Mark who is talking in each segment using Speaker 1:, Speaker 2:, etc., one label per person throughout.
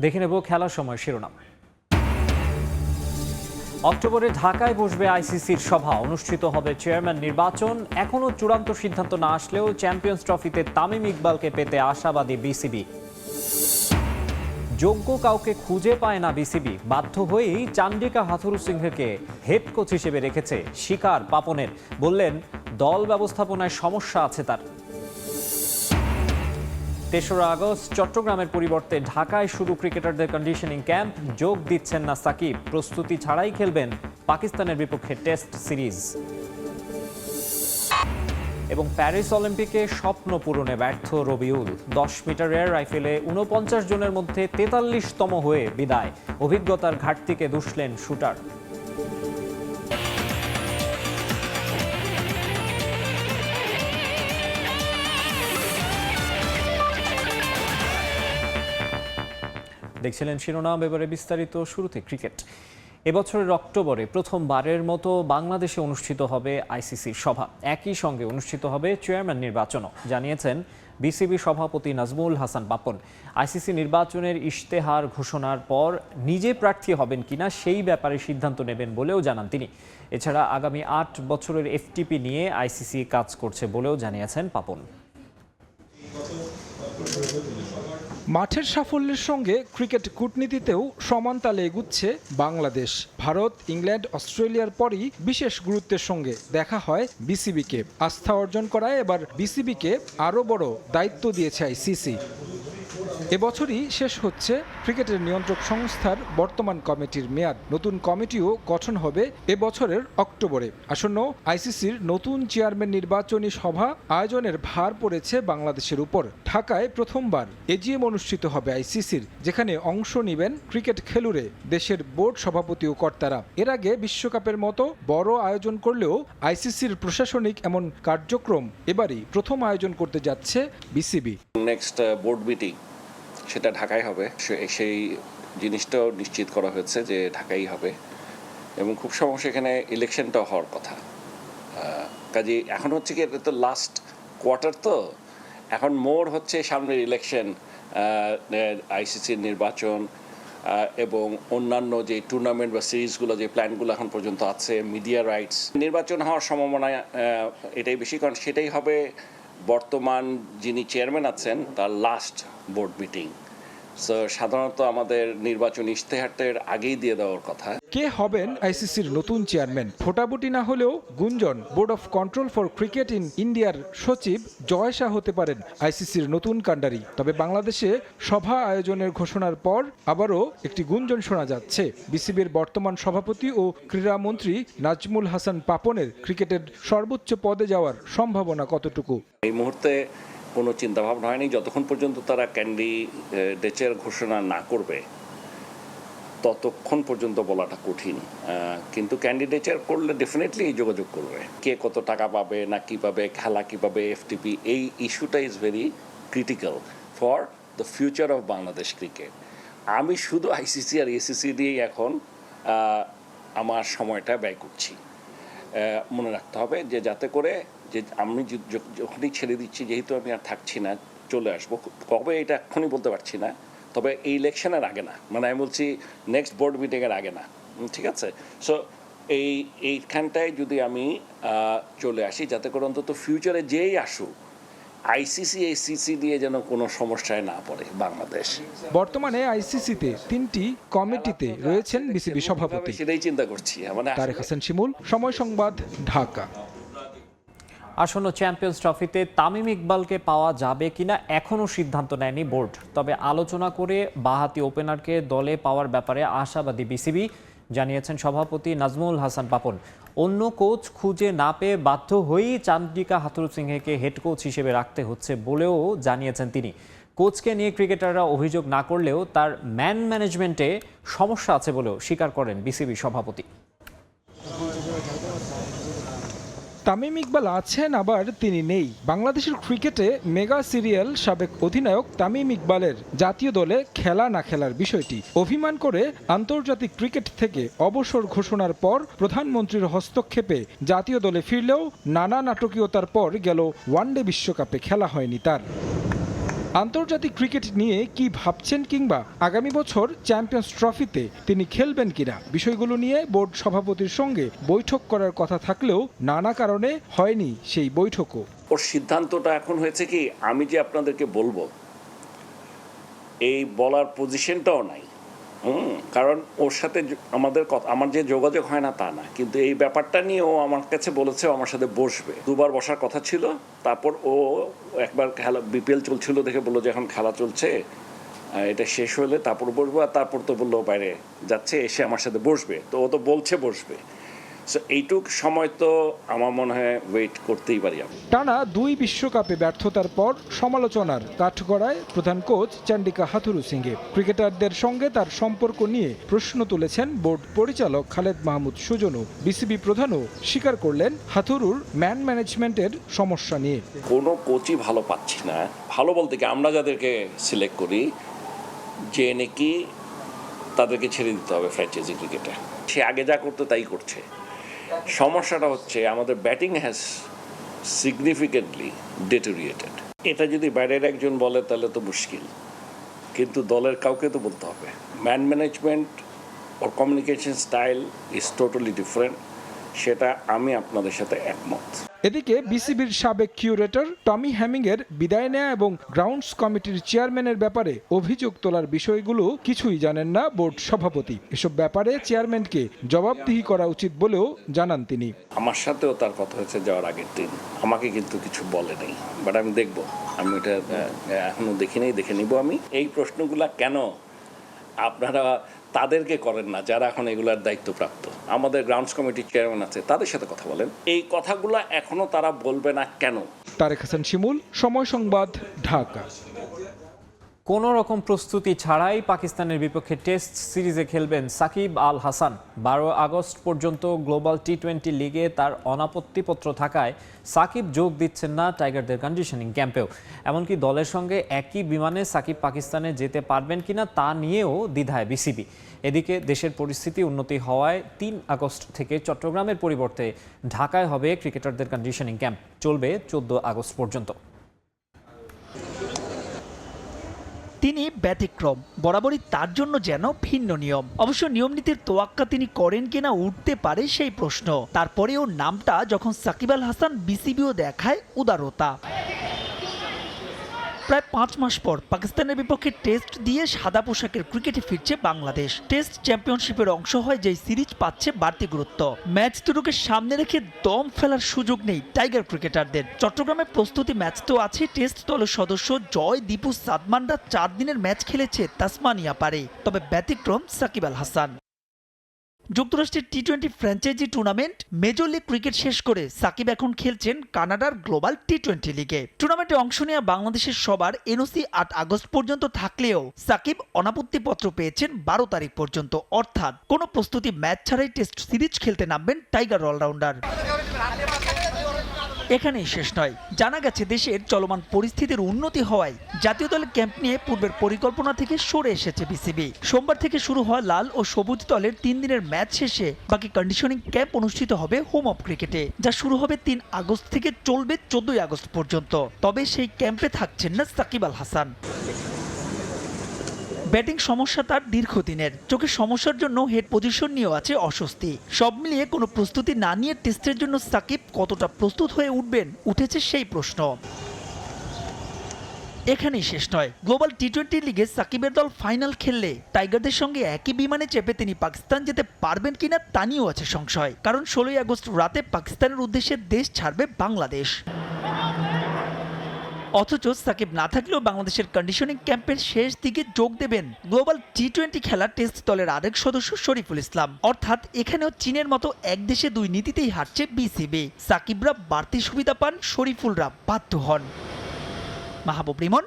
Speaker 1: দেখে নেব খেলার সময় শিরোনাম। অক্টোবরে ঢাকায় বসবে আইসিসির সভা, অনুষ্ঠিত হবে চেয়ারম্যান নির্বাচন। এখনও চূড়ান্ত সিদ্ধান্ত না আসলেও চ্যাম্পিয়ন্স ট্রফিতে তামিম ইকবালকে পেতে আশাবাদী বিসিবি। যোগ্য কাউকে খুঁজে পায় না বিসিবি, বাধ্য হয়েই চান্ডিকা হাথুরুসিংহকে হেড কোচ হিসেবে রেখেছে। শিকার পাপনের, বললেন দল ব্যবস্থাপনায় সমস্যা আছে তার। ৩রা আগস্ট চট্টগ্রামের পরিবর্তে ঢাকায় শুরু ক্রিকেটারদের কন্ডিশনিং ক্যাম্প। যোগ দিচ্ছেন না সাকিব, প্রস্তুতি ছাড়াই খেলবেন পাকিস্তানের বিপক্ষে টেস্ট সিরিজ। এবং প্যারিস অলিম্পিকে স্বপ্ন পূরণে ব্যর্থ রবিউল। ১০ মিটার এয়ার রাইফেলে ৪৯ জনের মধ্যে ৪৩তম হয়ে বিদায়। অভিজ্ঞতার ঘাটতিকে দুষলেন শুটার। দেখছিলেন শিরোনাম, এবারে বিস্তারিত। শুরুতে ক্রিকেট। এবছরের অক্টোবরে প্রথমবারের মতো বাংলাদেশে অনুষ্ঠিত হবে আইসিসির সভা। একই সঙ্গে অনুষ্ঠিত হবে চেয়ারম্যান নির্বাচনও, জানিয়েছেন বিসিবি সভাপতি নাজমুল হাসান পাপন। আইসিসি নির্বাচনের ইশতেহার ঘোষণার পর নিজে প্রার্থী হবেন কিনা সেই ব্যাপারে সিদ্ধান্ত নেবেন বলেও জানান তিনি। এছাড়া আগামী ৮ বছরের এফটিপি নিয়ে আইসিসি কাজ করছে বলেও জানিয়েছেন পাপন।
Speaker 2: মাঠের সাফল্যের সঙ্গে ক্রিকেট কূটনীতিতেও সমান তালে এগুচ্ছে বাংলাদেশ। ভারত, ইংল্যান্ড, অস্ট্রেলিয়ার পরই বিশেষ গুরুত্বের সঙ্গে দেখা হয় বিসিবিকে। আস্থা অর্জন করায় এবার বিসিবিকে আরও বড় দায়িত্ব দিয়েছে আইসিসি। এবছরই শেষ হচ্ছে ক্রিকেটের নিয়ন্ত্রক সংস্থার বর্তমান কমিটির মেয়াদ। নতুন কমিটিও গঠন হবে এবছরের অক্টোবরে। আসন্ন আইসিসির নতুন চেয়ারম্যান নির্বাচনী সভা আয়োজনের ভার পড়েছে বাংলাদেশের উপর। ঢাকায় প্রথমবার এজিএম অনুষ্ঠিত হবে আইসিসির, যেখানে অংশ নেবেন ক্রিকেট খেলুড়ে, দেশের বোর্ড সভাপতি ও কর্তারা। এর আগে বিশ্বকাপের মতো বড় আয়োজন করলেও আইসিসির প্রশাসনিক এমন কার্যক্রম এবারই প্রথম আয়োজন করতে যাচ্ছে বিসিবি।
Speaker 3: নেক্সট বোর্ড মিটিং সেটা ঢাকায় হবে, সেই জিনিসটাও নিশ্চিত করা হয়েছে যে ঢাকাই হবে, এবং খুব সম্ভব সেখানে ইলেকশনটাও হওয়ার কথা। কাজে এখন হচ্ছে কি, এটা তো লাস্ট কোয়ার্টার, তো এখন মোর হচ্ছে সামনের ইলেকশন, আইসিসির নির্বাচন এবং অন্যান্য যে টুর্নামেন্ট বা সিরিজগুলো, যে প্ল্যানগুলো এখন পর্যন্ত আছে, মিডিয়া রাইটস, নির্বাচন হওয়ার সম্ভাবনা এটাই বেশি, কারণ সেটাই হবে বর্তমান যিনি চেয়ারম্যান আছেন তার লাস্ট বোর্ড মিটিং। সো সাধারণত আমাদের নির্বাচন ইশতেহারটার আগেই দিয়ে দেওয়ার কথা।
Speaker 2: কে হবেন আইসিসির নতুন চেয়ারম্যান ভোটাভুটি না হলেও গুঞ্জন board of control for cricket in ইন্ডিয়ার সচিব জয় শাহ হতে পারেন আইসিসির নতুন কাণ্ডারি। তবে বাংলাদেশে সভা আয়োজনের ঘোষণার পর আবারও একটি গুঞ্জন শোনা যাচ্ছে, বিসিবির বর্তমান সভাপতি ও ক্রীড়ামন্ত্রী নাজমুল হাসান পাপনের ক্রিকেটের সর্বোচ্চ পদে যাওয়ার সম্ভাবনা কতটুকু।
Speaker 3: এই মুহূর্তে কোনো চিন্তাভাবনা হয়নি, যতক্ষণ পর্যন্ত তারা ক্যান্ডিডেটের ঘোষণা না করবে ততক্ষণ পর্যন্ত বলাটা কঠিন। কিন্তু ক্যান্ডিডেটের করলে ডেফিনেটলি যোগাযোগ করবে, কে কত টাকা পাবে না কী পাবে, খেলা কী পাবে, এফটিপি, এই ইস্যুটা is very critical for the future of Bangladesh cricket. আমি শুধু আইসিসি আর এসিসি দিয়েই এখন আমার সময়টা ব্যয় করছি। মনে রাখতে হবে যে যাতে করে যে আমি যখনই ছেড়ে দিচ্ছি, যেহেতু আমি আর থাকছি না, চলে আসবো, কবে এটা এখনই বলতে পারছি না, তবে এই ইলেকশনের আগে না, মানে আমি বলছি নেক্সট বোর্ড মিটিংয়ের আগে না, ঠিক আছে? সো এইখানটায় যদি আমি চলে আসি, যাতে করে অন্তত ফিউচারে যেই আসুক আইসিসি এসিসি দিয়ে যেন কোনো সমস্যায় না পড়ে বাংলাদেশ।
Speaker 2: বর্তমানে আইসিসিতে 3টি কমিটিতে রয়েছেন বিসিবি সভাপতি।
Speaker 3: সেটাই চিন্তা করছি।
Speaker 2: তারেক হাসান শিমুল, সময় সংবাদ, ঢাকা।
Speaker 1: আসন্ন চ্যাম্পিয়ন্স ট্রফিতে তামিম ইকবালকে পাওয়া যাবে কিনা এখনও সিদ্ধান্ত নেয়নি বোর্ড। তবে আলোচনা করে বাঁহাতি ওপেনারকে দলে পাওয়ার ব্যাপারে আশাবাদী বিসিবি, জানিয়েছেন সভাপতি নাজমুল হাসান পাপন। অন্য কোচ খুঁজে না পেয়ে বাধ্য হয়েই চান্ডিকা হাথুরুসিংহকে হেড কোচ হিসেবে রাখতে হচ্ছে বলেও জানিয়েছেন তিনি। কোচকে নিয়ে ক্রিকেটাররা অভিযোগ না করলেও তার ম্যানেজমেন্টে সমস্যা আছে বলেও স্বীকার করেন বিসিবি সভাপতি।
Speaker 2: তামিম ইকবাল আছেন, আবার তিনি নেই। বাংলাদেশের ক্রিকেটে মেগা সিরিয়াল সাবেক অধিনায়ক তামিম ইকবালের জাতীয় দলে খেলা না খেলার বিষয়টি অভিমান করে আন্তর্জাতিক ক্রিকেট থেকে অবসর ঘোষণার পর প্রধানমন্ত্রীর হস্তক্ষেপে জাতীয় দলে ফিরলেও নানা নাটকীয়তার পর গেল ওয়ানডে বিশ্বকাপে খেলা হয়নি তার। আন্তর্জাতিক ক্রিকেট নিয়ে কি ভাবছেন কিংবা আগামী বছর চ্যাম্পিয়ন্স ট্রফিতে তিনি খেলবেন কিনা বিষয়গুলো নিয়ে বোর্ড সভাপতির সঙ্গে বৈঠক করার কথা থাকলেও নানা কারণে হয়নি সেই বৈঠকও।
Speaker 3: ওর সিদ্ধান্তটা এখন হয়েছে কি, আমি যে আপনাদেরকে বলবো এই বলার পজিশনটাও নাই। কারণ ওর সাথে আমার যে যোগাযোগ হয় না তা না, কিন্তু এই ব্যাপারটা নিয়ে ও আমার কাছে বলেছে আমার সাথে বসবে। দুবার বসার কথা ছিল, তারপর ও একবার খেলা বিপিএল চলছিল দেখে বললো যে এখন খেলা চলছে, এটা শেষ হলে তারপর বসবো, আর তারপর তো বললো বাইরে যাচ্ছে, এসে আমার সাথে বসবে। তো ও তো বলছে বসবে, সো এইটুক সময় তো আমার মনে হয় ওয়েট করতেই পারি আমি।
Speaker 2: টানা 2 বিশ্বকাপে ব্যর্থতার পর সমালোচনার কাঠগড়ায় প্রধান কোচ চান্ডিকা হাথুরু সিংহে। ক্রিকেটারদের সঙ্গে তার সম্পর্ক নিয়ে প্রশ্ন তুলেছেন বোর্ড পরিচালক খালেদ মাহমুদ সুজনও। বিসিবি প্রধানও স্বীকার করলেন হাথুরুর ম্যান ম্যানেজমেন্টের সমস্যা নিয়ে।
Speaker 3: কোনো কোচই ভালো পাচ্ছি না। ভালো বলতে কি, আমরা যাদেরকে সিলেক্ট করি যে নাকি তাদেরকে ছেড়ে দিতে হবে ফ্র্যাঞ্চাইজি ক্রিকেটে, সে আগে যা করতো তাই করছে। সমস্যাটা হচ্ছে আমাদের ব্যাটিং হ্যাজ সিগনিফিকেন্টলি ডিটোরিয়েটেড। এটা যদি বাইরের একজন বলে তাহলে তো মুশকিল, কিন্তু দলের কাউকে তো বলতে হবে। Man management or communication style is totally different, সেটা আমি আপনাদের সাথে একমত।
Speaker 2: এদিকে বিসিবির সাবেক কিউরেটর টমি হ্যামিংয়ের বিদায় নেয়া এবং গ্রাউন্ডস কমিটির চেয়ারম্যানের ব্যাপারে অভিযোগ তোলার বিষয়গুলো কিছুই জানেন না বোর্ড সভাপতি। এসব ব্যাপারে চেয়ারম্যানকে জবাবদিহি করা উচিত বলেও জানান তিনি।
Speaker 3: আমার সাথেও তার কথা হয়েছে যাওয়ার আগের দিন, আমাকে কিন্তু কিছু বলে নেই, বাট আমি দেখব, আমি এটা এখনো দেখি নেই, দেখে নিব আমি। এই প্রশ্নগুলা কেন আপনারা তাদেরকে করেন না যারা এখন এগুলার দায়িত্বপ্রাপ্ত? আমাদের গ্রাউন্ডস কমিটির চেয়ারম্যান আছে, তাদের সাথে কথা বলেন। এই কথাগুলো এখনো তারা বলবে না কেন?
Speaker 2: তারেক হাসান শিমুল, সময় সংবাদ, ঢাকা।
Speaker 1: কোনো রকম প্রস্তুতি ছাড়াই পাকিস্তানের বিপক্ষে টেস্ট সিরিজে খেলবেন সাকিব আল হাসান। 12 আগস্ট পর্যন্ত গ্লোবাল টি-20 লিগে তার অনাপত্তিপত্র থাকায় সাকিব যোগ দিচ্ছেন না টাইগারদের কন্ডিশনিং ক্যাম্পেও। এমনকি দলের সঙ্গে একই বিমানে সাকিব পাকিস্তানে যেতে পারবেন কিনা তা নিয়েও দ্বিধায় বিসিবি। এদিকে দেশের পরিস্থিতি উন্নতি হওয়ায় 3 আগস্ট থেকে চট্টগ্রামের পরিবর্তে ঢাকায় হবে ক্রিকেটারদের কন্ডিশনিং ক্যাম্প, চলবে 14 আগস্ট পর্যন্ত।
Speaker 4: তিনি ব্যতিক্রম, বরাবরই তার জন্য যেন ভিন্ন নিয়ম। অবশ্য নিয়ম নীতির তোয়াক্কা তিনি করেন কিনা উঠতে পারে সেই প্রশ্ন। তারপরেও নামটা যখন সাকিব আল হাসান, বিসিবিও দেখায় উদারতা। প্রায় 5 মাস পর পাকিস্তানের বিপক্ষে টেস্ট দিয়ে সাদা পোশাকের ক্রিকেটে ফিরছে বাংলাদেশ। টেস্ট চ্যাম্পিয়নশিপের অংশ হয় যেই সিরিজ পাচ্ছে বাড়তি গুরুত্ব। ম্যাচ দুটোকে সামনে রেখে দম ফেলার সুযোগ নেই টাইগার ক্রিকেটারদের। চট্টগ্রামে প্রস্তুতি ম্যাচ তো আছে। টেস্ট দলের সদস্য জয়, দীপু, সাদমানরা 4 দিনের ম্যাচ খেলেছে তাসমানিয়া পারে। তবে ব্যতিক্রম সাকিব আল হাসান। যুক্তরাষ্ট্রের টি-20 franchise tournament Major League Cricket শেষ করে সাকিব এখন খেলছেন কানাডার গ্লোবাল টি-20 লিগে। টুর্নামেন্টে অংশ নেওয়া বাংলাদেশের সবার এনওসি 8 আগস্ট পর্যন্ত থাকলেও সাকিব অনাপত্তিপত্র পেয়েছেন 12 তারিখ পর্যন্ত। অর্থাৎ কোনো প্রস্তুতি ম্যাচ ছাড়াই টেস্ট সিরিজ খেলতে নামবেন টাইগার অলরাউন্ডার। এখানেই শেষ নয়। জানা গেছে দেশের চলমান পরিস্থিতির উন্নতি হওয়ায় জাতীয় দলের ক্যাম্প নিয়ে পূর্বের পরিকল্পনা থেকে সরে এসেছে বিসিবি। সোমবার থেকে শুরু হওয়া লাল ও সবুজ দলের 3 দিনের ম্যাচ শেষে বাকি কন্ডিশনিং ক্যাম্প অনুষ্ঠিত হবে হোম অফ ক্রিকেটে, যা শুরু হবে 3 আগস্ট থেকে চলবে 14 আগস্ট পর্যন্ত। তবে সেই ক্যাম্পে থাকছেন না সাকিব আল হাসান। ব্যাটিং সমস্যা তার দীর্ঘদিনের। চোখের সমস্যার জন্য হেড পজিশন নিয়েও আছে অস্বস্তি। সব মিলিয়ে কোনো প্রস্তুতি না নিয়ে টেস্টের জন্য সাকিব কতটা প্রস্তুত হয়ে উঠবেন, উঠেছে সেই প্রশ্ন। এখানেই শেষ নয়। গ্লোবাল টি-20 লিগে সাকিবের দল ফাইনাল খেললে টাইগারদের সঙ্গে একই বিমানে চেপে তিনি পাকিস্তান যেতে পারবেন কিনা তা নিয়েও আছে সংশয়। কারণ 16 আগস্ট রাতে পাকিস্তানের উদ্দেশ্যে দেশ ছাড়বে বাংলাদেশ। অথচ সাকিব না থাকলেও বাংলাদেশের কন্ডিশনিং ক্যাম্পের শেষ দিকে যোগ দেবেন গ্লোবাল টি-20 খেলা টেস্ট দলের আরেক সদস্য শরীফুল ইসলাম। অর্থাৎ এখানেও চীনের মতো এক দেশে 2 নীতিতেই হাঁটছে বিসিবি। সাকিবরা বাড়তি সুবিধা পান, শরীফুলরা বাধ্য হন। মাহবুব রিমন,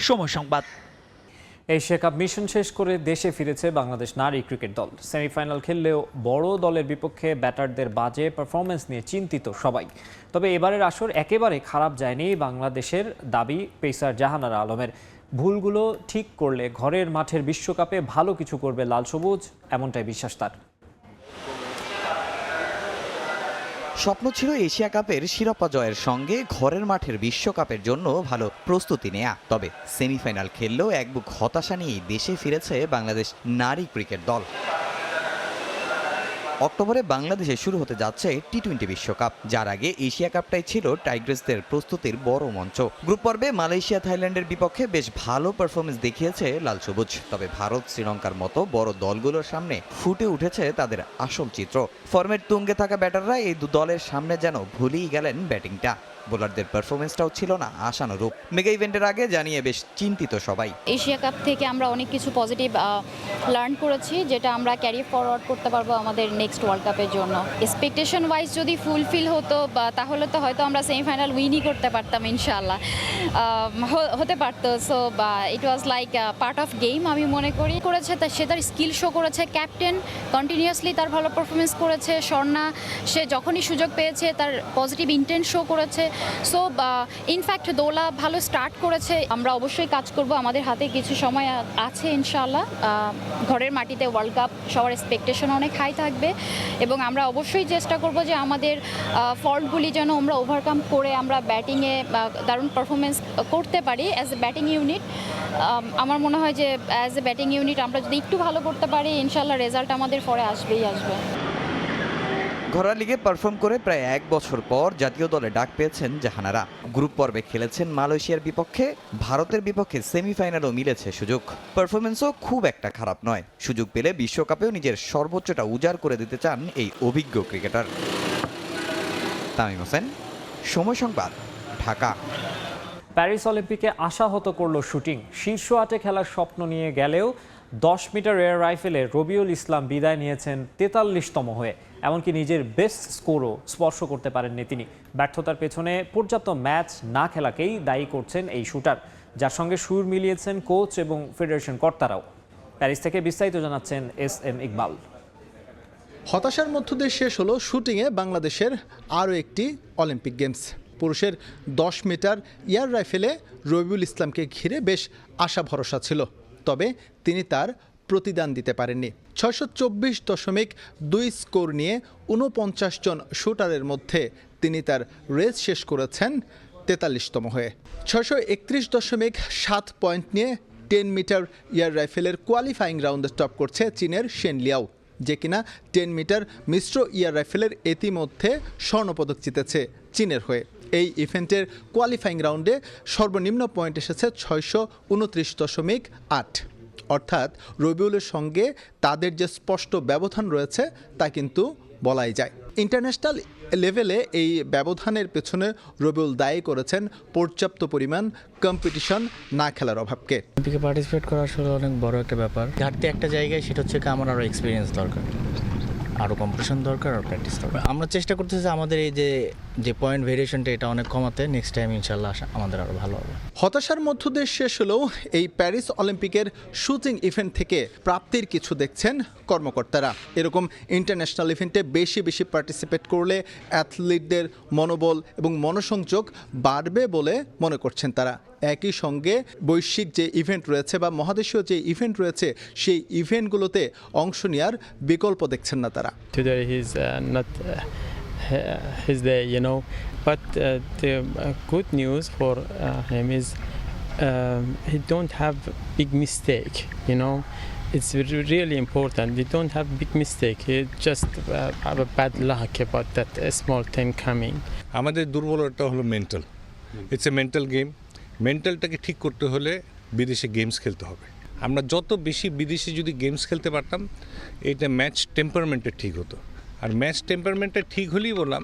Speaker 4: সময় সংবাদ।
Speaker 1: এশিয়া কাপ মিশন শেষ করে দেশে ফিরেছে বাংলাদেশ নারী ক্রিকেট দল। সেমিফাইনাল খেললেও বড় দলের বিপক্ষে ব্যাটারদের বাজে পারফরমেন্স নিয়ে চিন্তিত সবাই। তবে এবারের আসর একেবারে খারাপ যায়নি বাংলাদেশের, দাবি পেসার জাহানারা আলমের। ভুলগুলো ঠিক করলে ঘরের মাঠের বিশ্বকাপে ভালো কিছু করবে লাল সবুজ, এমনটাই বিশ্বাস তার।
Speaker 5: স্বপ্ন ছিল এশিয়া কাপের শিরোপা জয়ের সঙ্গে ঘরের মাঠের বিশ্বকাপের জন্য ভালো প্রস্তুতি নেয়া। তবে সেমিফাইনাল খেললেও একবুক হতাশা নিয়েই দেশে ফিরেছে বাংলাদেশ নারী ক্রিকেট দল। অক্টোবরে বাংলাদেশে শুরু হতে যাচ্ছে টি-20 বিশ্বকাপ, যার আগে এশিয়া কাপটাই ছিল টাইগ্রেসদের প্রস্তুতির বড় মঞ্চ। গ্রুপ পর্বে মালয়েশিয়া থাইল্যান্ডের বিপক্ষে বেশ ভালো পারফরমেন্স দেখিয়েছে লাল সবুজ। তবে ভারত শ্রীলঙ্কার মতো বড় দলগুলোর সামনে ফুটে উঠেছে তাদের আসল চিত্র। ফর্মের তুঙ্গে থাকা ব্যাটাররা এই দু দলের সামনে যেন ভুলেই গেলেন ব্যাটিংটা। বোলারদের পারফরমেন্সটাও ছিল না আশানুরূপ। মেগা ইভেন্টের আগে জানিয়ে বেশ চিন্তিত সবাই।
Speaker 6: এশিয়া কাপ থেকে আমরা অনেক কিছু পজিটিভ লার্ন করেছি, যেটা আমরা ক্যারি ফরওয়ার্ড করতে পারবো আমাদের নেক্সট ওয়ার্ল্ড কাপের জন্য। এক্সপেকটেশন ওয়াইজ যদি ফুলফিল হতো তাহলে তো হয়তো আমরা সেমিফাইনাল উইনই করতে পারতাম ইনশাআল্লাহ, হতে পারতো। So it was like part of game আমি মনে করি। করেছে সে তার স্কিল শো করেছে, ক্যাপ্টেন কন্টিনিউয়াসলি তার ভালো পারফরমেন্স করেছে। স্বর্ণা সে যখনই সুযোগ পেয়েছে তার পজিটিভ ইন্টেন্ট শো করেছে। সো ইনফ্যাক্ট দোলা ভালো স্টার্ট করেছে। আমরা অবশ্যই কাজ করব, আমাদের হাতে কিছু সময় আছে ইনশাআল্লাহ। ঘরের মাটিতে ওয়ার্ল্ড কাপ, সবার এক্সপেকটেশন অনেক হাই থাকবে এবং আমরা অবশ্যই চেষ্টা করব যে আমাদের ফল্টগুলি যেন আমরা ওভারকাম করে আমরা ব্যাটিংয়ে দারুণ পারফরমেন্স করতে পারি অ্যাজ এ ব্যাটিং ইউনিট। আমার মনে হয় যে অ্যাজ এ ব্যাটিং ইউনিট আমরা যদি একটু ভালো করতে পারি ইনশাআল্লাহ রেজাল্ট আমাদের পরে আসবেই আসবে।
Speaker 5: ঘরোয়া লিগে পারফর্ম করে প্রায় 1 বছর পর জাতীয় দলে ডাক পেয়েছেন জাহানারা। গ্রুপ পর্বে খেলেছেন মালয়েশিয়ার বিপক্ষে, ভারতের বিপক্ষে সেমিফাইনালও মিলেছে সুযোগ। পারফরমেন্সও খুব একটা খারাপ নয়। সুযোগ পেলে বিশ্বকাপেও নিজের সর্বোচ্চটা উজাড় করে দিতে চান এই অভিজ্ঞ ক্রিকেটার। তামিম হোসেন, সময় সংবাদ, ঢাকা।
Speaker 1: প্যারিস অলিম্পিকে আশাহত করল শুটিং। শীর্ষ 8-এ খেলার স্বপ্ন নিয়ে গেলেও 10 মিটার এয়ার রাইফেলে রবিউল ইসলাম বিদায় নিয়েছেন 43তম হয়ে। এমনকি নিজের বেস্ট স্কোরও স্পর্শ করতে পারেননি তিনি। ব্যর্থতার পেছনে পর্যাপ্ত ম্যাচ না খেলাকেই দায়ী করছেন এই শুটার, যার সঙ্গে সুর মিলিয়েছেন কোচ এবং ফেডারেশন কর্তারাও। প্যারিস থেকে বিস্তারিত জানাচ্ছেন SM ইকবাল।
Speaker 7: হতাশার মধ্য দিয়ে শেষ হলো শুটিংয়ে বাংলাদেশের আরও একটি অলিম্পিক গেমস। পুরুষের 10 মিটার এয়ার রাইফেলে রবিউল ইসলামকে ঘিরে বেশ আশা ভরসা ছিল, তবে তিনি তার প্রতিদান দিতে পারেননি। 624.2 স্কোর নিয়ে 49 জন শুটারের মধ্যে তিনি তার রেস শেষ করেছেন 43তম হয়ে। 631.7 পয়েন্ট নিয়ে 10 মিটার এয়ার রাইফেলের কোয়ালিফাইং রাউন্ডে টপ করছে চীনের শেন লিয়াও, যে কিনা 10 মিটার মিশ্র এয়ার রাইফেলের ইতিমধ্যে স্বর্ণপদক জিতেছে চীনের হয়ে। এই ইভেন্টের কোয়ালিফাইং রাউন্ডে সর্বনিম্ন পয়েন্ট এসেছে 629.8। অর্থাৎ রবিউলের সঙ্গে তাদের যে স্পষ্ট ব্যবধান রয়েছে তা কিন্তু বলাই যায়। ইন্টারন্যাশনাল লেভেলে এই ব্যবধানের পেছনে রবিউল দায়ী করেছেন পর্যাপ্ত পরিমাণ কম্পিটিশন না খেলার অভাবকে।
Speaker 8: অলিম্পিকে পার্টিসিপেট করা আসলে অনেক বড় একটা ব্যাপার। ঘাটতি একটা জায়গায়, সেটা হচ্ছে কি আমার আরও এক্সপিরিয়েন্স দরকার, আরও কম্পিটিশন দরকার, আর প্র্যাকটিস দরকার। আমরা চেষ্টা করতেছি আমাদের এই যে পয়েন্ট ভেরিয়েশনটা এটা অনেক কমাতে। নেক্সট টাইম ইনশাল্লাহ আমাদের আরও ভালো হবে।
Speaker 7: হতাশার মধ্য দিয়ে শেষ হলেও এই প্যারিস অলিম্পিকের শুটিং ইভেন্ট থেকে প্রাপ্তির কিছু দেখছেন কর্মকর্তারা। এরকম ইন্টারন্যাশনাল ইভেন্টে বেশি বেশি পার্টিসিপেট করলে অ্যাথলিটদের মনোবল এবং মনোসংযোগ বাড়বে বলে মনে করছেন তারা। একই সঙ্গে বৈশ্বিক যে ইভেন্ট রয়েছে বা মহাদেশীয় যে ইভেন্ট রয়েছে সেই ইভেন্টগুলোতে অংশ নেওয়ার বিকল্প দেখছেন না তারা।
Speaker 9: Today he's not his day, you know, but the good news for him is he don't have big mistake, you know. It's really important. He don't have big mistake. He just have a bad luck about that small thing coming.
Speaker 10: আমাদের দুর্বলতা হলো mental. It's a mental game. মেন্টালটাকে ঠিক করতে হলে বিদেশে games খেলতে হবে। আমরা যত বেশি বিদেশে যদি গেমস খেলতে পারতাম, এটা ম্যাচ টেম্পারমেন্টটা ঠিক হতো। আর ম্যাচ টেম্পারমেন্টটা ঠিক হলেই বললাম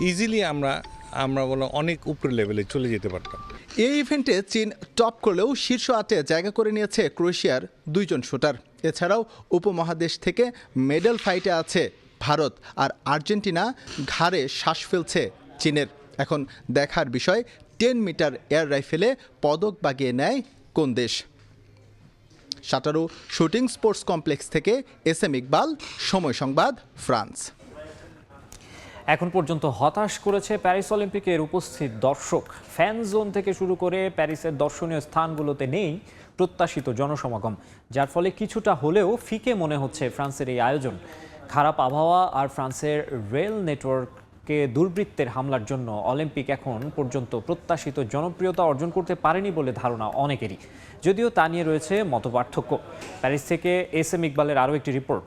Speaker 10: ইজিলি আমরা বললাম অনেক উপরের লেভেলে চলে যেতে পারতাম।
Speaker 7: এই ইভেন্টে চীন টপ করলেও শীর্ষ 8-এ জায়গা করে নিয়েছে ক্রোয়েশিয়ার 2 জন শুটার। এছাড়াও উপমহাদেশ থেকে মেডেল ফাইটে আছে ভারত, আর আর্জেন্টিনা ঘাড়ে শ্বাস ফেলছে চীনের। এখন দেখার বিষয় 10 মিটার এয়ার রাইফেলে পদক বাগিয়ে নেয় কোন দেশ। সাটারু শুটিং স্পোর্টস কমপ্লেক্স থেকে SM ইকবাল, সময় সংবাদ, ফ্রান্স।
Speaker 1: এখন পর্যন্ত হতাশ করেছে প্যারিস অলিম্পিকের উপস্থিত দর্শক। ফ্যান জোন থেকে শুরু করে প্যারিসের দর্শনীয় স্থানগুলোতে নেই প্রত্যাশিত জনসমাগম, যার ফলে কিছুটা হলেও ফিকে মনে হচ্ছে ফ্রান্সের এই আয়োজন। খারাপ আবহাওয়া আর ফ্রান্সের রেল নেটওয়ার্ক কে দুর্বৃত্তের হামলার জন্য অলিম্পিক এখন পর্যন্ত প্রত্যাশিত জনপ্রিয়তা অর্জন করতে পারেনি বলে ধারণা অনেকেরই, যদিও তা নিয়ে রয়েছে মতপার্থক্য। প্যারিস থেকে SM ইকবালের আরও একটি রিপোর্ট।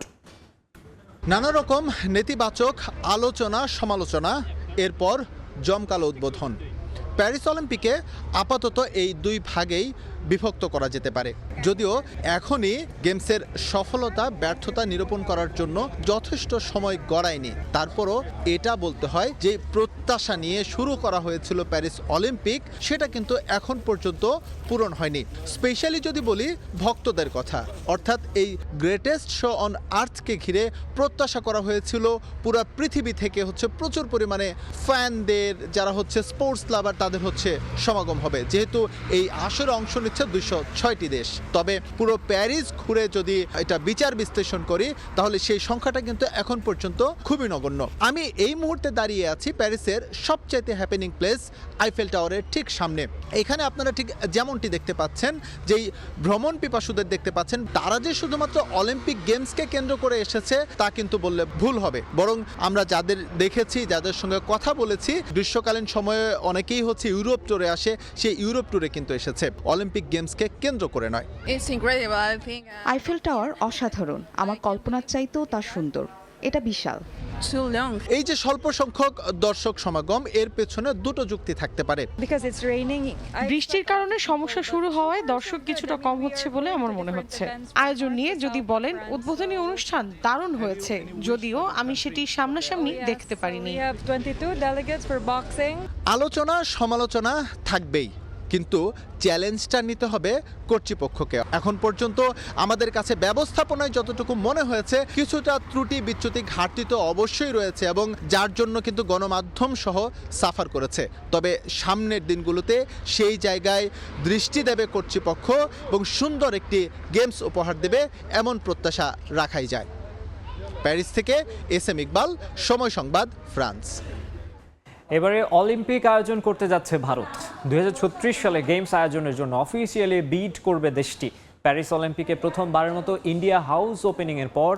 Speaker 7: নানা রকম নেতিবাচক আলোচনা সমালোচনা, এরপর জমকালো উদ্বোধন। প্যারিস অলিম্পিকে আপাতত এই দুই ভাগেই বিভক্ত করা যেতে পারে, যদিও এখনই গেমসের সফলতা ব্যর্থতা নিরূপণ করার জন্য যথেষ্ট সময় গড়ায়নি। তারপরও এটা বলতে হয় যে প্রত্যাশা নিয়ে শুরু করা হয়েছিল প্যারিস অলিম্পিক, সেটা কিন্তু এখন পর্যন্ত পূরণ হয়নি। স্পেশালি যদি বলি ভক্তদের কথা, অর্থাৎ এই গ্রেটেস্ট শো অন আর্থকে ঘিরে প্রত্যাশা করা হয়েছিল পুরো পৃথিবী থেকে প্রচুর পরিমাণে ফ্যানদের, যারা স্পোর্টস লাভার, তাদের সমাগম হবে, যেহেতু এই আসরে অংশ নিচ্ছে 206টি দেশ। তবে পুরো প্যারিস ঘুরে যদি এটা বিচার বিশ্লেষণ করি, তাহলে সেই সংখ্যাটা কিন্তু এখন পর্যন্ত খুবই নগণ্য। আমি এই মুহূর্তে দাঁড়িয়ে আছি প্যারিসের সবচাইতে হ্যাপেনিং প্লেস আইফেল টাওয়ারের ঠিক সামনে। এখানে আপনারা ঠিক যেমনটি দেখতে পাচ্ছেন, যেই ভ্রমণ পিপাসুদের দেখতে পাচ্ছেন, তারা যে শুধুমাত্র অলিম্পিক গেমসকে কেন্দ্র করে এসেছে তা কিন্তু বললে ভুল হবে। বরং আমরা যাদের দেখেছি, যাদের সঙ্গে কথা বলেছি, গ্রীষ্মকালীন সময়ে অনেকেই ইউরোপ ট্যুরে আসে, সেই ইউরোপ ট্যুরে কিন্তু এসেছে, অলিম্পিক গেমসকে কেন্দ্র করে নয়।
Speaker 11: আইফেল টাওয়ার অসাধারণ, আমার কল্পনার চাইতেও তা সুন্দর, এটা বিশাল।
Speaker 7: এই যে স্বল্প সংখ্যক দর্শক সমাগম, এর পেছনে দুটো যুক্তি থাকতে পারে।
Speaker 12: বৃষ্টির কারণে সমস্যা শুরু হওয়ায় দর্শক কিছুটা কম হচ্ছে বলে আমার মনে হচ্ছে। আয়োজন নিয়ে যদি বলেন, উদ্বোধনী অনুষ্ঠান দারুণ হয়েছে, যদিও আমি সেটি সামনাসামনি দেখতে পারিনি।
Speaker 7: আলোচনা সমালোচনা থাকবেই, কিন্তু চ্যালেঞ্জটা নিতে হবে কর্তৃপক্ষকে। এখন পর্যন্ত আমাদের কাছে ব্যবস্থাপনায় যতটুকু মনে হয়েছে, কিছুটা ত্রুটি বিচ্যুতি ঘাটতি তো অবশ্যই রয়েছে, এবং যার জন্য কিন্তু গণমাধ্যম সহ সাফার করেছে। তবে সামনের দিনগুলোতে সেই জায়গায় দৃষ্টি দেবে কর্তৃপক্ষ এবং সুন্দর একটি গেমস উপহার দেবে, এমন প্রত্যাশা রাখাই যায়। প্যারিস থেকে SM ইকবাল, সময় সংবাদ, ফ্রান্স।
Speaker 1: এবারে অলিম্পিক আয়োজন করতে যাচ্ছে ভারত। 2036 সালে গেমস আয়োজনের জন্য অফিসিয়ালি বিড করবে দেশটি। প্যারিস অলিম্পিকে প্রথমবারের মতো ইন্ডিয়া হাউস ওপেনিংয়ের পর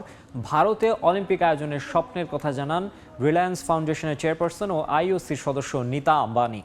Speaker 1: ভারতে অলিম্পিক আয়োজনের স্বপ্নের কথা জানান রিলায়েন্স ফাউন্ডেশনের চেয়ারপারসন ও IOCর সদস্য নীতা আম্বানি।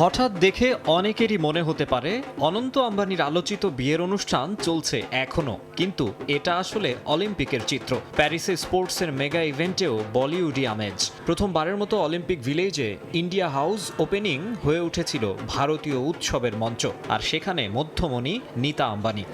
Speaker 1: হঠাৎ দেখে অনেকেরই মনে হতে পারে অনন্ত আম্বানির আলোচিত বিয়ের অনুষ্ঠান চলছে এখনো, কিন্তু এটা আসলে অলিম্পিকের চিত্র। প্যারিসে স্পোর্টসের মেগা ইভেন্টেও বলিউডি আমেজ। প্রথমবারের মতো অলিম্পিক ভিলেজে ইন্ডিয়া হাউস ওপেনিং হয়ে উঠেছিল ভারতীয় উৎসবের মঞ্চ, আর সেখানে মধ্যমণি নীতা আম্বানি।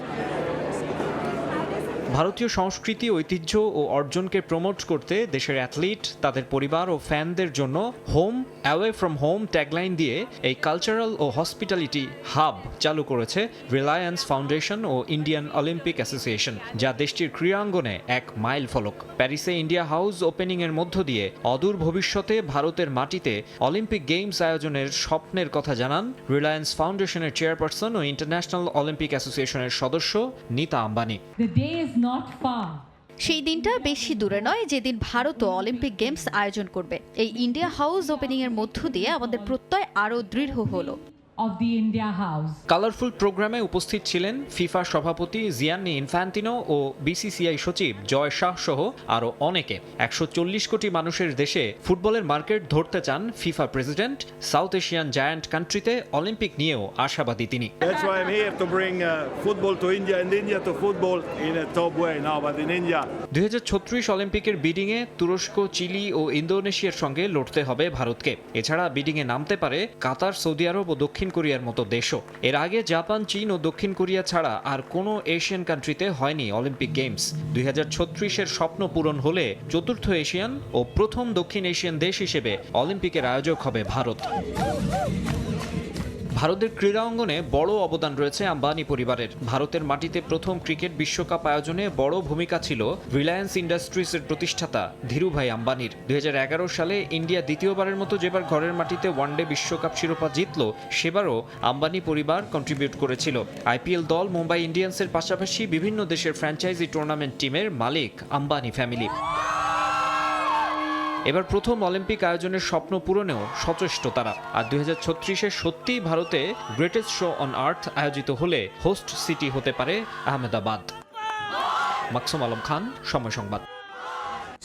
Speaker 1: ভারতীয় সংস্কৃতি, ঐতিহ্য ও অর্জনকে প্রমোট করতে দেশের অ্যাথলিট, তাদের পরিবার ও ফ্যানদের জন্য home away from home tagline দিয়ে এই কালচারাল ও হসপিটালিটি হাব চালু করেছে রিলায়েন্স ফাউন্ডেশন ও ইন্ডিয়ান অলিম্পিক অ্যাসোসিয়েশন, যা দেশটির ক্রীড়াঙ্গনে এক মাইল ফলক। প্যারিসে ইন্ডিয়া হাউস ওপেনিংয়ের মধ্য দিয়ে অদূর ভবিষ্যতে ভারতের মাটিতে অলিম্পিক গেমস আয়োজনের স্বপ্নের কথা জানান রিলায়েন্স ফাউন্ডেশনের চেয়ারপারসন ও ইন্টারন্যাশনাল অলিম্পিক অ্যাসোসিয়েশনের সদস্য নীতা আম্বানি।
Speaker 6: সেই দিনটা বেশি দূরে নয় যেদিন ভারতও অলিম্পিক গেমস আয়োজন করবে। এই ইন্ডিয়া হাউস ওপেনিং এর মধ্য দিয়ে আমাদের প্রত্যয় আরো দৃঢ় হলো।
Speaker 1: কালারফুল প্রোগ্রামে উপস্থিত ছিলেন ফিফা সভাপতি জিয়ান্নি ইনফ্যান্তিনো ও BCCI সচিব জয় শাহ সহ আরও অনেকে। 140 কোটি মানুষের দেশে ফুটবলের মার্কেট ধরতে চান FIFA president. South Asian giant কান্ট্রিতে অলিম্পিক নিয়েও আশাবাদী তিনি। 2036 অলিম্পিকের বিডিংয়ে তুরস্ক, চিলি ও ইন্দোনেশিয়ার সঙ্গে লড়তে হবে ভারতকে। এছাড়া বিডিংয়ে নামতে পারে কাতার, সৌদি আরব ও দক্ষিণ কোরিয়ার মতো দেশও। এর আগে জাপান, চীন ও দক্ষিণ কোরিয়া ছাড়া আর কোনো এশিয়ান কান্ট্রিতে হয়নি অলিম্পিক গেমস। 2036-এর স্বপ্ন পূরণ হলে চতুর্থ এশিয়ান ও প্রথম দক্ষিণ এশিয়ান দেশ হিসেবে অলিম্পিকের আয়োজক হবে ভারত। ভারতের ক্রীড়া অঙ্গনে বড় অবদান রয়েছে আম্বানি পরিবারের। ভারতের মাটিতে প্রথম ক্রিকেট বিশ্বকাপ আয়োজনে বড় ভূমিকা ছিল রিলায়েন্স ইন্ডাস্ট্রিজের প্রতিষ্ঠাতা ধীরুভাই আম্বানির। 2011 সালে ইন্ডিয়া দ্বিতীয়বারের মতো যেবার ঘরের মাটিতে ওয়ানডে বিশ্বকাপ শিরোপা জিতল, সেবারও আম্বানি পরিবার কন্ট্রিবিউট করেছিল। IPL দল মুম্বাই ইন্ডিয়ান্সের পাশাপাশি বিভিন্ন দেশের ফ্র্যাঞ্চাইজি টুর্নামেন্ট টিমের মালিক আম্বানি ফ্যামিলি। এবার প্রথম অলিম্পিক আয়োজনের স্বপ্ন পূরণেও সচেষ্ট তারা। আর 2036-এ সত্যিই ভারতে গ্রেটেস্ট শো অন আর্থ আয়োজিত হলে হোস্ট সিটি হতে পারে আহমেদাবাদ। মাকসুম আলম খান, সময় সংবাদ।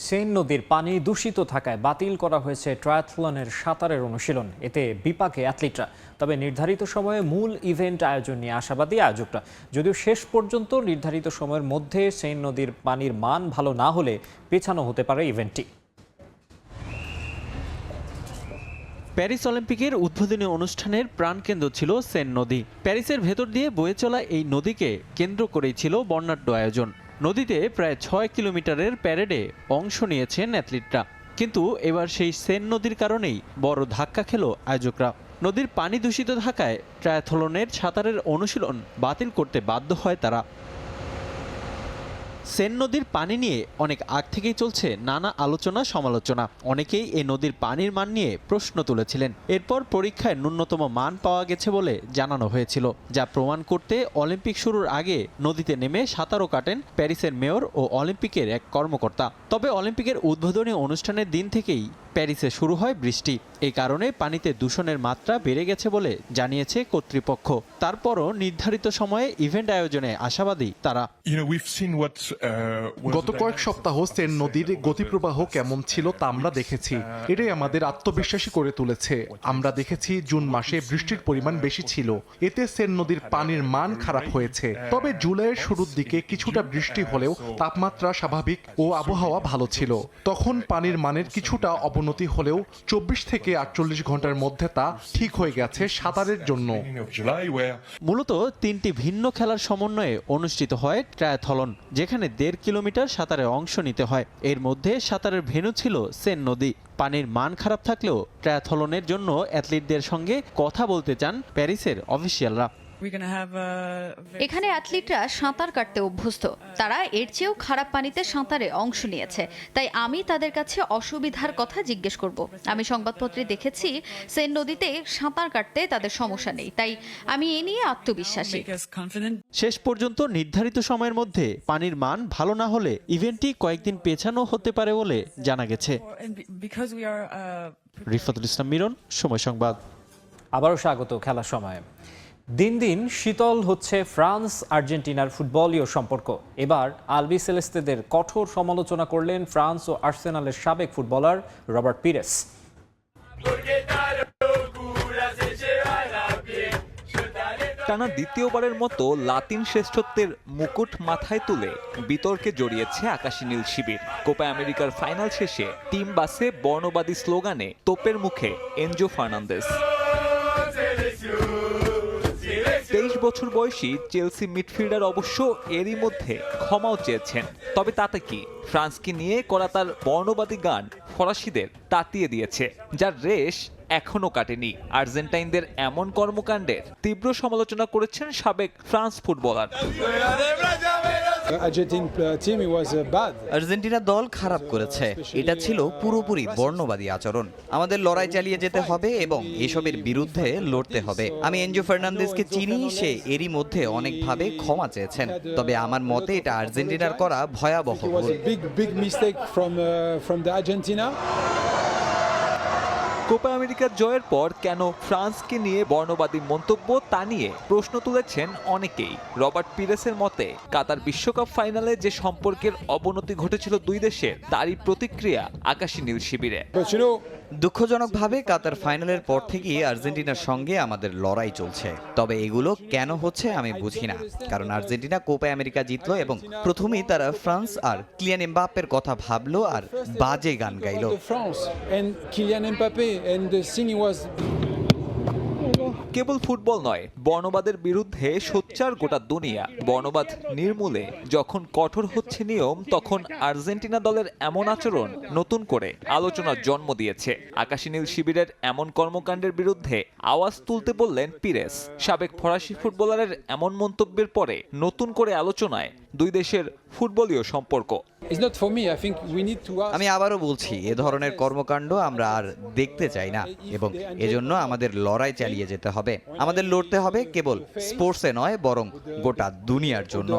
Speaker 1: সেন নদীর পানি দূষিত থাকায় বাতিল করা হয়েছে ট্রায়াথলনের সাঁতারের অনুশীলন। এতে বিপাকে অ্যাথলিটরা। তবে নির্ধারিত সময়ে মূল ইভেন্ট আয়োজন নিয়ে আশাবাদী আয়োজকরা। যদিও শেষ পর্যন্ত নির্ধারিত সময়ের মধ্যে সেন নদীর পানির মান ভালো না হলে পেছানো হতে পারে ইভেন্টটি।
Speaker 13: প্যারিস অলিম্পিকের উদ্বোধনী অনুষ্ঠানের প্রাণকেন্দ্র ছিল সেন নদী। প্যারিসের ভেতর দিয়ে বয়ে চলা এই নদীকে কেন্দ্র করেই ছিল বর্ণাঢ্য আয়োজন। নদীতে প্রায় 6 কিলোমিটারের প্যারেডে অংশ নিয়েছেন অ্যাথলিটরা। কিন্তু এবার সেই সেন নদীর কারণেই বড় ধাক্কা খেল আয়োজকরা। নদীর পানি দূষিত থাকায় ট্রায়াথলনের সাঁতারের অনুশীলন বাতিল করতে বাধ্য হয় তারা। সেন নদীর পানি নিয়ে অনেক আগ থেকেই চলছে নানা আলোচনা সমালোচনা। অনেকেই এই নদীর পানির মান নিয়ে প্রশ্ন তুলেছিলেন। এরপর পরীক্ষায় ন্যূনতম মান পাওয়া গেছে বলে জানানো হয়েছিল, যা প্রমাণ করতে অলিম্পিক শুরুর আগে নদীতে নেমে সাঁতারও কাটেন প্যারিসের মেয়র ও অলিম্পিকের এক কর্মকর্তা। তবে অলিম্পিকের উদ্বোধনী অনুষ্ঠানের দিন থেকেই প্যারিসে শুরু হয় বৃষ্টি। এই কারণে পানিতে দূষণের মাত্রা বেড়ে গেছে বলে জানিয়েছে কর্তৃপক্ষ। তারপরও নির্ধারিত সময়ে ইভেন্ট আয়োজনে আশাবাদী তারা।
Speaker 14: গত কয়েক সপ্তাহ সেন নদীর গতিপ্রবাহ কেমন ছিল তা আমরা দেখেছি। এটাই আমাদের আত্মবিশ্বাসী করে তুলেছে। আমরা দেখেছি জুন মাসে বৃষ্টির পরিমাণ বেশি ছিল, এতে সেন নদীর পানির মান খারাপ হয়েছে। তবে জুলাইয়ের শুরুর দিকে কিছুটা বৃষ্টি হলেও তাপমাত্রা স্বাভাবিক ও আবহাওয়া ভালো ছিল। তখন পানির মানের কিছুটা অবনতি হলেও 24 থেকে 48 ঘন্টার মধ্যে তা ঠিক হয়ে গেছে সাঁতারের জন্য।
Speaker 13: মূলত 3টি ভিন্ন খেলার সমন্বয়ে অনুষ্ঠিত হয় ট্রায়াথলন, যেখানে 1.5 কিলোমিটার সাঁতারে অংশ নিতে হয়। এর মধ্যে সাঁতারের ভেন্যু ছিল সেন নদী। পানির মান খারাপ থাকলেও ট্রায়াথলনের জন্য অ্যাথলিটদের সঙ্গে কথা বলতে চান প্যারিসের অফিসিয়ালরা।
Speaker 6: এখানে অ্যাথলিটরা সাঁতার কাটতে অভ্যস্ত। তারা এর চেয়েও খারাপ পানিতে সাঁতারে অংশ নিয়েছে, তাই আমি তাদের কাছে অসুবিধার কথা জিজ্ঞেস করব। আমি সংবাদপত্রে দেখেছি সেন নদীতে সাঁতার কাটতে তাদের সমস্যা নেই, তাই আমি এ নিয়ে আত্মবিশ্বাসী।
Speaker 13: শেষ পর্যন্ত নির্ধারিত সময়ের মধ্যে পানির মান ভালো না হলে ইভেন্টটি কয়েকদিন পেছানো হতে পারে বলে জানা গেছে। রিফাতুল ইসলাম মিরন, সময় সংবাদ।
Speaker 1: আবারও স্বাগত খেলার সময়। দিন দিন শীতল হচ্ছে ফ্রান্স আর্জেন্টিনার ফুটবলীয় সম্পর্ক। এবার আলবি সেলেস্তেদের কঠোর সমালোচনা করলেন ফ্রান্স ও আর্সেনালের সাবেক ফুটবলার রবার্ট পিরেস।
Speaker 15: টানা দ্বিতীয়বারের মতো লাতিন শ্রেষ্ঠত্বের মুকুট মাথায় তুলে বিতর্কে জড়িয়েছে আকাশী নীল শিবির। কোপা আমেরিকার ফাইনাল শেষে টিম বাসে বর্ণবাদী স্লোগানে তোপের মুখে এনজো ফার্নান্দেস। 23 বছর বয়সী চেলসি মিডফিল্ডার অবশ্য এরই মধ্যে ক্ষমাও চেয়েছেন। তবে তাতে কি, ফ্রান্সকে নিয়ে করা তার বর্ণবাদী গান ফরাসিদের তাতিয়ে দিয়েছে, যার রেশ এখনো কাটেনি। আর্জেন্টাইনদের এমন কর্মকাণ্ডের তীব্র সমালোচনা করেছেন সাবেক ফ্রান্স ফুটবলার।
Speaker 5: আর্জেন্টিনা দল খারাপ করেছে, এটা ছিল পুরোপুরি বর্ণবাদী আচরণ। আমাদের লড়াই চালিয়ে যেতে হবে এবং এসবের বিরুদ্ধে লড়তে হবে। আমি এনজো ফার্নান্দেজকে চিনি, সে এরই মধ্যে অনেকভাবে ক্ষমা চেয়েছেন। তবে আমার মতে এটা আর্জেন্টিনার করা ভয়াবহ ভুল।
Speaker 15: কোপা আমেরিকার জয়ের পর কেন ফ্রান্সকে নিয়ে বর্ণবাদী মন্তব্য তা নিয়ে প্রশ্ন তুলেছেন অনেকেই। রবার্ট পিরেসের মতে কাতার বিশ্বকাপ ফাইনালে যে সম্পর্কের অবনতি ঘটেছিল দুই দেশের, তারই প্রতিক্রিয়া আকাশী নীল শিবিরে।
Speaker 5: দুঃখজনকভাবে কাতার ফাইনালের পর থেকেই আর্জেন্টিনার সঙ্গে আমাদের লড়াই চলছে। তবে এগুলো কেন হচ্ছে আমি বুঝি না, কারণ আর্জেন্টিনা কোপা আমেরিকা জিতলো এবং প্রথমেই তারা ফ্রান্স আর কিলিয়ান এমবাপ্পের কথা ভাবলো আর বাজে গান গাইলো।
Speaker 15: কেবল ফুটবল নয়, বর্ণবাদের বিরুদ্ধে সোচ্চার গোটা দুনিয়া। বর্ণবাদ নির্মূলে যখন কঠোর হচ্ছে নিয়ম, তখন আর্জেন্টিনা দলের এমন আচরণ নতুন করে আলোচনার জন্ম দিয়েছে। আকাশী নীল শিবিরের এমন কর্মকাণ্ডের বিরুদ্ধে আওয়াজ তুলতে বললেন পিরেস। সাবেক ফরাসি ফুটবলারের এমন মন্তব্যের পরে নতুন করে আলোচনায় দুই দেশের ফুটবলীয় সম্পর্ক।
Speaker 5: আমি আবারও বলছি, এ ধরনের কর্মকাণ্ড আমরা আর দেখতে চাই না এবং এজন্য আমাদের লড়াই চালিয়ে যেতে হবে। আমাদের লড়তে হবে কেবল স্পোর্টসে নয়, বরং গোটা দুনিয়ার জন্য।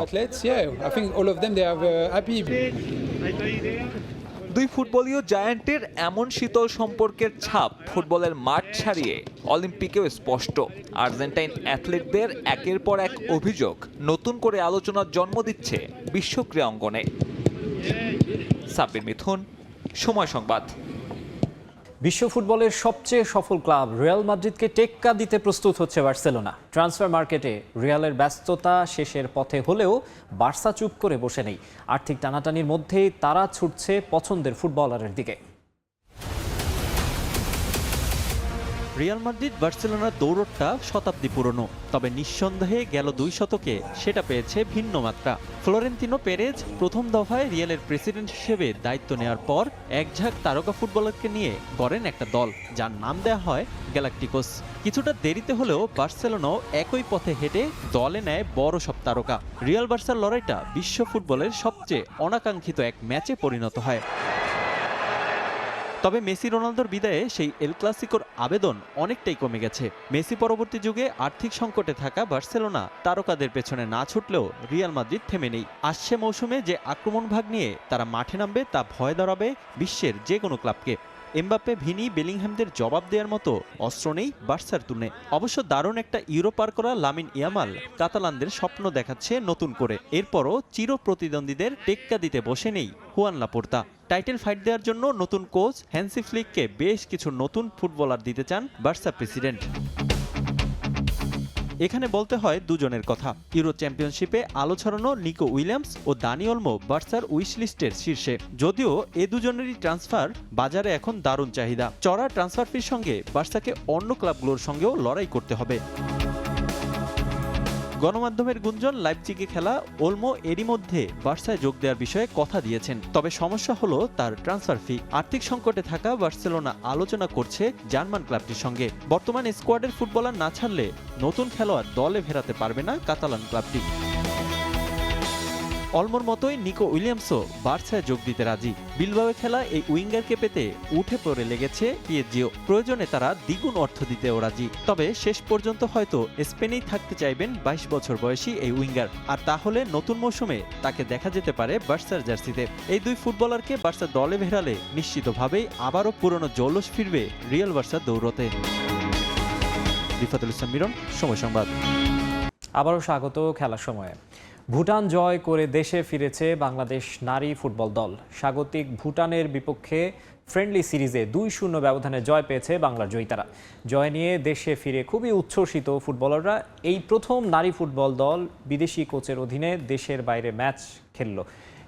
Speaker 15: দুই ফুটবলীয় জায়ান্টের এমন শীতল সম্পর্কের ছাপ ফুটবলের মাঠ ছাড়িয়ে অলিম্পিকেও স্পষ্ট। আর্জেন্টাইন অ্যাথলিটদের একের পর এক অভিযোগ নতুন করে আলোচনার জন্ম দিচ্ছে বিশ্ব ক্রীড়া অঙ্গনে। সাব্বির মিথুন, সময় সংবাদ।
Speaker 1: বিশ্ব ফুটবলের সবচেয়ে সফল ক্লাব রিয়াল মাদ্রিদকে টেক্কা দিতে প্রস্তুত হচ্ছে বার্সেলোনা। ট্রান্সফার মার্কেটে রিয়ালের ব্যস্ততা শেষের পথে হলেও বার্সা চুপ করে বসে নেই। আর্থিক টানাটানির মধ্যেই তারা ছুটছে পছন্দের ফুটবলারের দিকে।
Speaker 13: রিয়াল মাদ্রিদ বার্সেলোনার দৌড়টা শতাব্দী পুরনো, তবে নিঃসন্দেহে গেল 2 শতকে সেটা পেয়েছে ভিন্ন মাত্রা। ফ্লোরেন্তিনো পেরেজ প্রথম দফায় রিয়ালের প্রেসিডেন্ট হিসেবে দায়িত্ব নেওয়ার পর একঝাঁক তারকা ফুটবলারকে নিয়ে গড়েন একটা দল, যার নাম দেওয়া হয় গ্যালাকটিকোস। কিছুটা দেরিতে হলেও বার্সেলোনাও একই পথে হেঁটে দলে নেয় বড় সব তারকা। রিয়াল বার্সার লড়াইটা বিশ্ব ফুটবলের সবচেয়ে অনাকাঙ্ক্ষিত এক ম্যাচে পরিণত হয়। তবে মেসি রোনালদোর বিদায়ে সেই এল ক্লাসিকোর আবেদন অনেকটাই কমে গেছে। মেসি পরবর্তী যুগে আর্থিক সংকটে থাকা বার্সেলোনা তারকাদের পেছনে না ছুটলেও রিয়াল মাদ্রিদ থেমে নেই। আসছে মৌসুমে যে আক্রমণ ভাগ নিয়ে তারা মাঠে নামবে তা ভয় দাঁড়াবে বিশ্বের যে কোনো ক্লাবকে। এমবাপ্পে, ভিনি, বেলিংহ্যামদের জবাব দেওয়ার মতো অস্ত্র নেই বার্সার তুলনে। অবশ্য দারুণ একটা ইউরো পার করা লামিন ইয়ামাল কাতালানদের স্বপ্ন দেখাচ্ছে নতুন করে। এরপরও চির প্রতিদ্বন্দ্বীদের টেক্কা দিতে বসে নেই হুয়ান লাপোর্তা। টাইটেল ফাইট দেওয়ার জন্য নতুন কোচ হ্যান্সি ফ্লিককে বেশ কিছু নতুন ফুটবলার দিতে চান বার্সা প্রেসিডেন্ট। এখানে বলতে হয় দুজনের কথা। ইউরো চ্যাম্পিয়নশিপে আলো ছড়ানো নিকো উইলিয়ামস ও দানি ওলমো বার্সার উইশ লিস্টের শীর্ষে। যদিও এ দুজনেরই ট্রান্সফার বাজারে এখন দারুণ চাহিদা। চড়া ট্রান্সফার ফির সঙ্গে বার্সাকে অন্য ক্লাবগুলোর সঙ্গেও লড়াই করতে হবে। গণমাধ্যমের গুঞ্জন লাইপজিগে খেলা ওলমো এরই মধ্যে বার্সায় যোগ দেওয়ার বিষয়ে কথা দিয়েছেন। তবে সমস্যা হলো তার ট্রান্সফার ফি। আর্থিক সংকটে থাকা বার্সেলোনা আলোচনা করছে জার্মান ক্লাবটির সঙ্গে। বর্তমান স্কোয়াডের ফুটবলার না ছাড়লে নতুন খেলোয়াড় দলে ফেরাতে পারবে না কাতালান ক্লাবটি। অলমোর মতোই নিকো উইলিয়ামসও বার্সায় যোগ দিতে রাজি। বিলবাওয়ে খেলা এই উইঙ্গারকে পেতে উঠে পড়ে লেগেছে পিএসজিও। প্রয়োজনে তারা দ্বিগুণ অর্থ দিতেও রাজি। তবে শেষ পর্যন্ত হয়তো স্পেনেই থাকতে চাইবেন 22 বছর বয়সী এই উইঙ্গার। আর তাহলে নতুন মৌসুমে তাকে দেখা যেতে পারে বার্সার জার্সিতে। এই দুই ফুটবলারকে বার্সা দলে ফেরালে নিশ্চিতভাবেই আবারও পুরনো জৌলস ফিরবে রিয়াল বার্সার দৌড়তে। রিফাতুল ইসলাম মিরন, সময় সংবাদ।
Speaker 1: আবারও স্বাগত খেলার সময়ে। ভুটান জয় করে দেশে ফিরেছে বাংলাদেশ নারী ফুটবল দল। স্বাগতিক ভুটানের বিপক্ষে ফ্রেন্ডলি সিরিজে 2-0 ব্যবধানে জয় পেয়েছে বাংলার জয়িতারা। জয় নিয়ে দেশে ফিরে খুবই উচ্ছ্বসিত ফুটবলাররা। এই প্রথম নারী ফুটবল দল বিদেশি কোচের অধীনে দেশের বাইরে ম্যাচ খেলল।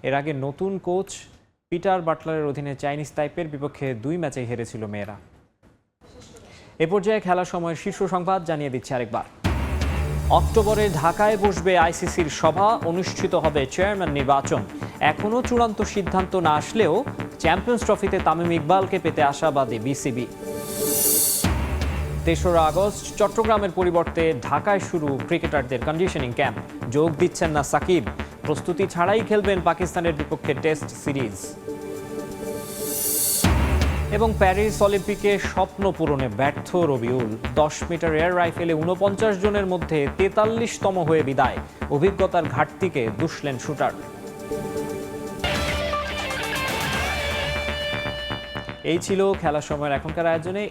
Speaker 1: এর আগে নতুন কোচ পিটার বাটলারের অধীনে চাইনিজ তাইপের বিপক্ষে 2 ম্যাচেই হেরেছিল মেয়েরা। এ পর্যায়ে খেলার সময় শীর্ষ সংবাদ জানিয়ে দিচ্ছে আরেকবার। অক্টোবরে ঢাকায় বসবে আইসিসির সভা, অনুষ্ঠিত হবে চেয়ারম্যান নির্বাচন। এখনও চূড়ান্ত সিদ্ধান্ত না আসলেও চ্যাম্পিয়ন্স ট্রফিতে তামিম ইকবালকে পেতে আশাবাদী বিসিবি। 3রা আগস্ট চট্টগ্রামের পরিবর্তে ঢাকায় শুরু ক্রিকেটারদের কন্ডিশনিং ক্যাম্প। যোগ দিচ্ছেন না সাকিব। প্রস্তুতি ছাড়াই খেলবেন পাকিস্তানের বিপক্ষে টেস্ট সিরিজ। এবং প্যারিস অলিম্পিকে স্বপ্ন পূরণে ব্যর্থ রবিউল। 10 মিটার এয়ার রাইফেলে 49 জনের মধ্যে 43তম হয়ে বিদায়। অভিজ্ঞতার ঘাটতিকে দুষলেন শুটার। এই ছিল খেলার সময়ের এখনকার আয়োজনে।